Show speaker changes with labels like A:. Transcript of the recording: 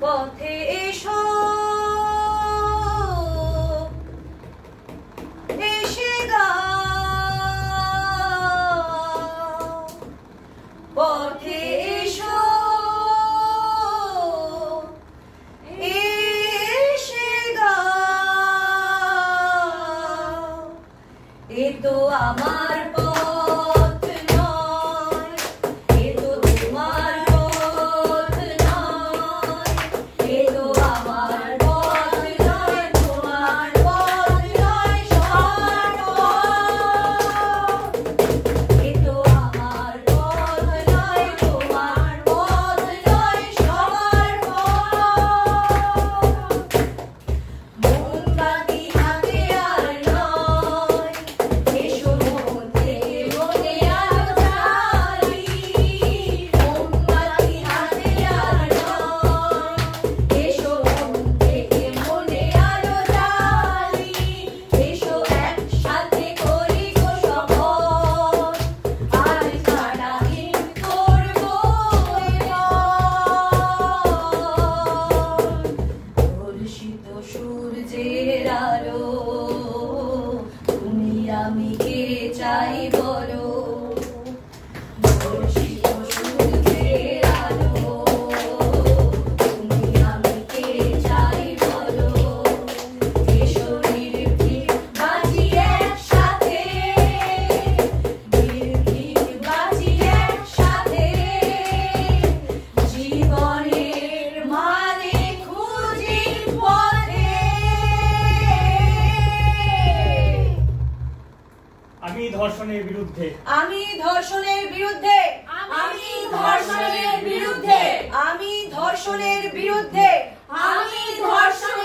A: পথে এসো এসে গাও পথে এসো এসে গাও এ তো আমার পথ নয় এ তো তোমার পথ নয় এ তো আমার পথ নয় তোমার পথ নয় সবার পথ এ তো আমার পথ নয় তোমার পথ নয় সবার পথ মোমবাতি হাতে আর নয় এসো মন থেকে মনে আলো জ্বালি মোমবাতি হাতে আর নয় এসো মন থেকে মনে আলো জ্বালি এসো একসাথে করি গো শপথ আজ সারাদিন করবো ধর্ষিত সূর্যের আলো তুমি আমি কে চাই বলো ধর্ষিত সূর্যের আলো তুমি আমি কে চাই বলো এসো নির্ভীক বাঁচি একসাথে নির্ভীক বাঁচি একসাথে জীবনের মানে খুঁজি পথে
B: আমি ধর্ষণের বিরুদ্ধে
A: আমি ধর্ষণের বিরুদ্ধে
C: আমি ধর্ষণের বিরুদ্ধে
A: আমি ধর্ষণের বিরুদ্ধে
C: আমি ধর্ষণের